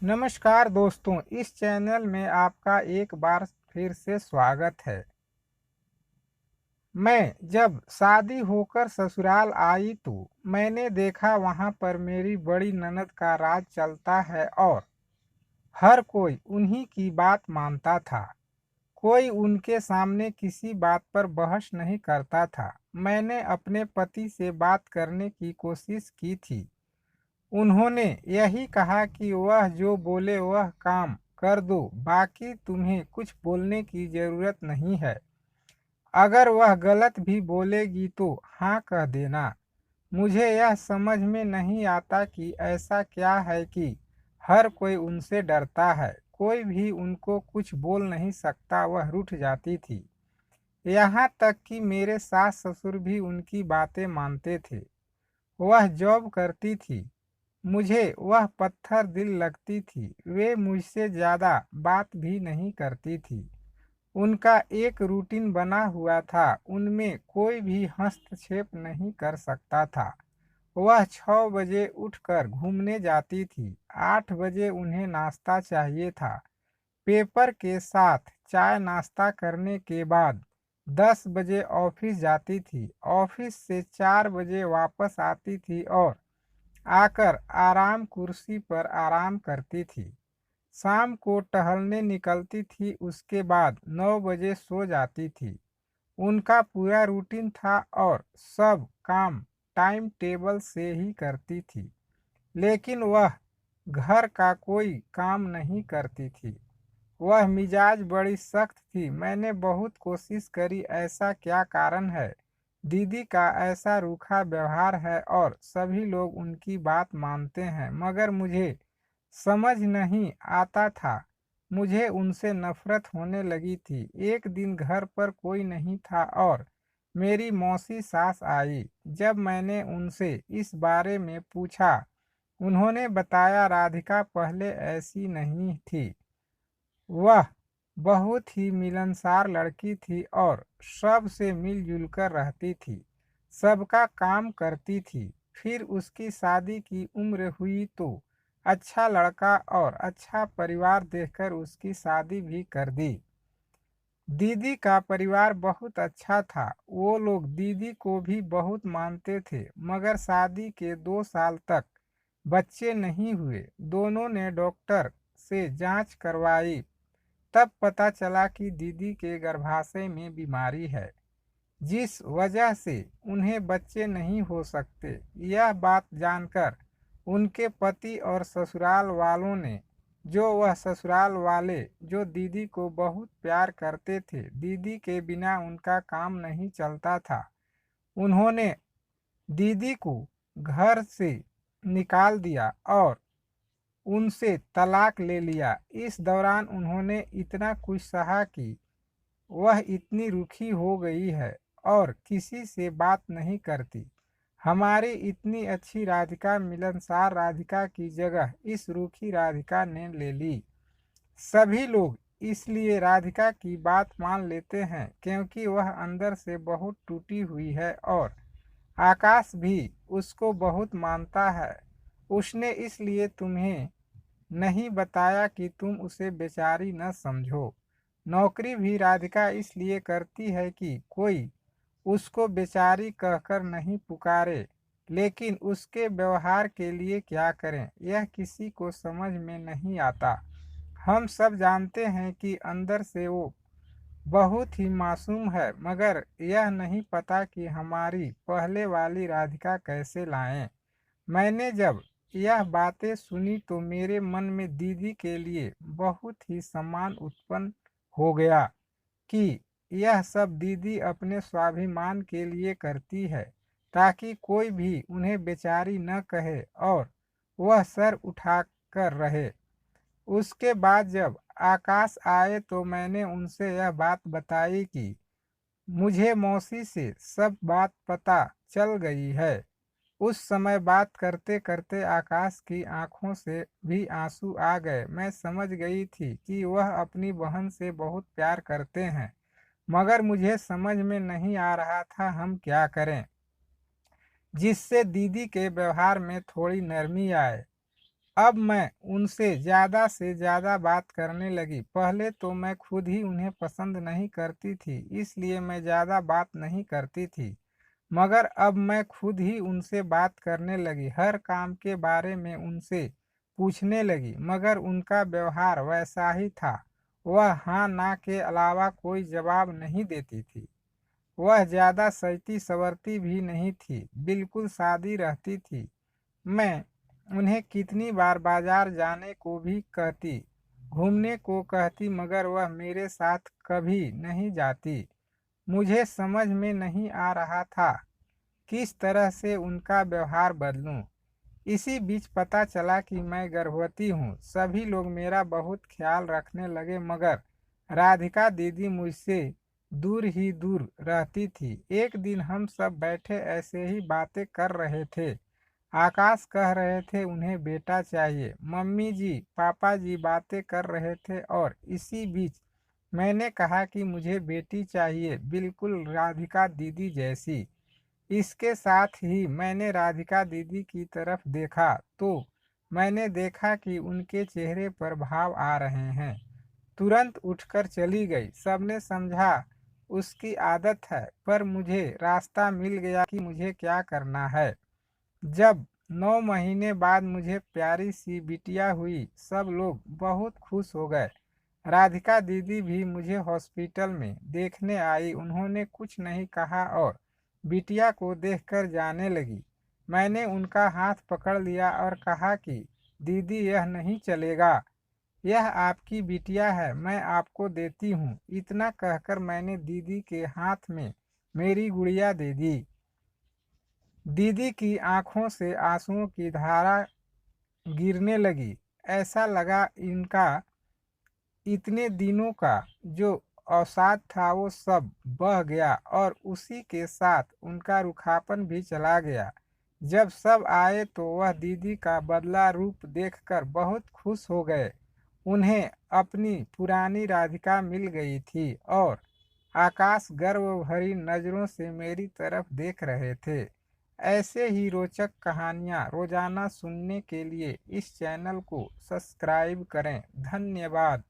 नमस्कार दोस्तों, इस चैनल में आपका एक बार फिर से स्वागत है। मैं जब शादी होकर ससुराल आई तो मैंने देखा वहां पर मेरी बड़ी ननद का राज चलता है और हर कोई उन्हीं की बात मानता था। कोई उनके सामने किसी बात पर बहस नहीं करता था। मैंने अपने पति से बात करने की कोशिश की थी। उन्होंने यही कहा कि वह जो बोले वह काम कर दो, बाकी तुम्हें कुछ बोलने की जरूरत नहीं है। अगर वह गलत भी बोलेगी तो हाँ कह देना। मुझे यह समझ में नहीं आता कि ऐसा क्या है कि हर कोई उनसे डरता है। कोई भी उनको कुछ बोल नहीं सकता, वह रूठ जाती थी। यहाँ तक कि मेरे सास ससुर भी उनकी बातें मानते थे। वह जॉब करती थी। मुझे वह पत्थर दिल लगती थी। वे मुझसे ज़्यादा बात भी नहीं करती थी। उनका एक रूटीन बना हुआ था, उनमें कोई भी हस्तक्षेप नहीं कर सकता था। वह 6 बजे उठकर घूमने जाती थी। 8 बजे उन्हें नाश्ता चाहिए था। पेपर के साथ चाय नाश्ता करने के बाद 10 बजे ऑफिस जाती थी। ऑफिस से 4 बजे वापस आती थी और आकर आराम कुर्सी पर आराम करती थी। शाम को टहलने निकलती थी, उसके बाद 9 बजे सो जाती थी। उनका पूरा रूटीन था और सब काम टाइम टेबल से ही करती थी। लेकिन वह घर का कोई काम नहीं करती थी। वह मिजाज बड़ी सख्त थी। मैंने बहुत कोशिश करी, ऐसा क्या कारण है। दीदी का ऐसा रूखा व्यवहार है और सभी लोग उनकी बात मानते हैं, मगर मुझे समझ नहीं आता था। मुझे उनसे नफरत होने लगी थी। एक दिन घर पर कोई नहीं था और मेरी मौसी सास आई। जब मैंने उनसे इस बारे में पूछा, उन्होंने बताया राधिका पहले ऐसी नहीं थी। वह बहुत ही मिलनसार लड़की थी और सबसे मिलजुल कर रहती थी। सबका काम करती थी। फिर उसकी शादी की उम्र हुई तो अच्छा लड़का और अच्छा परिवार देखकर उसकी शादी भी कर दी। दीदी का परिवार बहुत अच्छा था। वो लोग दीदी को भी बहुत मानते थे, मगर शादी के 2 साल तक बच्चे नहीं हुए। दोनों ने डॉक्टर से जांच करवाई। तब पता चला कि दीदी के गर्भाशय में बीमारी है, जिस वजह से उन्हें बच्चे नहीं हो सकते। यह बात जानकर उनके पति और ससुराल वालों ने, जो वह ससुराल वाले जो दीदी को बहुत प्यार करते थे, दीदी के बिना उनका काम नहीं चलता था, उन्होंने दीदी को घर से निकाल दिया और उनसे तलाक ले लिया। इस दौरान उन्होंने इतना कुछ सहा कि वह इतनी रूखी हो गई है और किसी से बात नहीं करती। हमारी इतनी अच्छी राधिका, मिलनसार राधिका की जगह इस रूखी राधिका ने ले ली। सभी लोग इसलिए राधिका की बात मान लेते हैं क्योंकि वह अंदर से बहुत टूटी हुई है और आकाश भी उसको बहुत मानता है। उसने इसलिए तुम्हें नहीं बताया कि तुम उसे बेचारी न समझो। नौकरी भी राधिका इसलिए करती है कि कोई उसको बेचारी कहकर नहीं पुकारे, लेकिन उसके व्यवहार के लिए क्या करें, यह किसी को समझ में नहीं आता। हम सब जानते हैं कि अंदर से वो बहुत ही मासूम है, मगर यह नहीं पता कि हमारी पहले वाली राधिका कैसे लाएं। मैंने जब यह बातें सुनी तो मेरे मन में दीदी के लिए बहुत ही सम्मान उत्पन्न हो गया कि यह सब दीदी अपने स्वाभिमान के लिए करती है, ताकि कोई भी उन्हें बेचारी न कहे और वह सर उठाकर रहे। उसके बाद जब आकाश आए तो मैंने उनसे यह बात बताई कि मुझे मौसी से सब बात पता चल गई है। उस समय बात करते करते आकाश की आंखों से भी आंसू आ गए। मैं समझ गई थी कि वह अपनी बहन से बहुत प्यार करते हैं, मगर मुझे समझ में नहीं आ रहा था हम क्या करें जिससे दीदी के व्यवहार में थोड़ी नरमी आए। अब मैं उनसे ज़्यादा से ज़्यादा बात करने लगी। पहले तो मैं खुद ही उन्हें पसंद नहीं करती थी, इसलिए मैं ज़्यादा बात नहीं करती थी। मगर अब मैं खुद ही उनसे बात करने लगी, हर काम के बारे में उनसे पूछने लगी। मगर उनका व्यवहार वैसा ही था। वह हाँ ना के अलावा कोई जवाब नहीं देती थी। वह ज़्यादा सजती संवरती भी नहीं थी, बिल्कुल सादी रहती थी। मैं उन्हें कितनी बार बाजार जाने को भी कहती, घूमने को कहती, मगर वह मेरे साथ कभी नहीं जाती। मुझे समझ में नहीं आ रहा था किस तरह से उनका व्यवहार बदलूं। इसी बीच पता चला कि मैं गर्भवती हूँ। सभी लोग मेरा बहुत ख्याल रखने लगे, मगर राधिका दीदी मुझसे दूर ही दूर रहती थी। एक दिन हम सब बैठे ऐसे ही बातें कर रहे थे। आकाश कह रहे थे उन्हें बेटा चाहिए। मम्मी जी पापा जी बातें कर रहे थे और इसी बीच मैंने कहा कि मुझे बेटी चाहिए, बिल्कुल राधिका दीदी जैसी। इसके साथ ही मैंने राधिका दीदी की तरफ देखा तो मैंने देखा कि उनके चेहरे पर भाव आ रहे हैं। तुरंत उठकर चली गई। सबने समझा उसकी आदत है, पर मुझे रास्ता मिल गया कि मुझे क्या करना है। जब 9 महीने बाद मुझे प्यारी सी बिटिया हुई, सब लोग बहुत खुश हो गए। राधिका दीदी भी मुझे हॉस्पिटल में देखने आई। उन्होंने कुछ नहीं कहा और बिटिया को देखकर जाने लगी। मैंने उनका हाथ पकड़ लिया और कहा कि दीदी यह नहीं चलेगा, यह आपकी बिटिया है, मैं आपको देती हूँ। इतना कहकर मैंने दीदी के हाथ में मेरी गुड़िया दे दी। दीदी की आंखों से आंसुओं की धारा गिरने लगी। ऐसा लगा इनका इतने दिनों का जो अवसाद था वो सब बह गया और उसी के साथ उनका रूखापन भी चला गया। जब सब आए तो वह दीदी का बदला रूप देखकर बहुत खुश हो गए। उन्हें अपनी पुरानी राधिका मिल गई थी और आकाश गर्व भरी नज़रों से मेरी तरफ देख रहे थे। ऐसे ही रोचक कहानियाँ रोजाना सुनने के लिए इस चैनल को सब्सक्राइब करें। धन्यवाद।